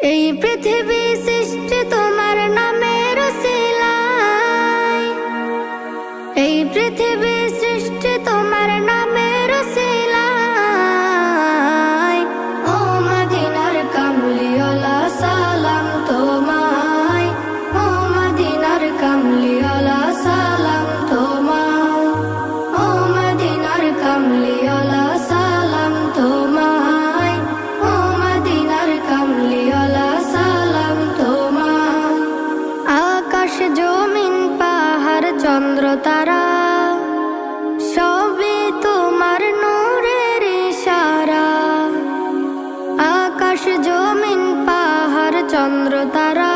এই পৃথিবী সৃষ্টি তোমার নামের উসিলায়, এই পৃথিবী সৃষ্টি তোমার নামের উসিলায়। ও মদিনার কামলিওয়ালা সালাম তোমায়, ও মদিনার কামলিওয়ালা সালাম তোমায়, ও মদিনার কামলিওয়ালা সালাম তোমায়, ও মদিনার কামলিওয়ালা সালাম তোমায়। আকাশ জমিন পাহাড় চন্দ্র তারা সবই তোমার নূরের ইশারা। আকাশ জমিন পাহাড় চন্দ্র তারা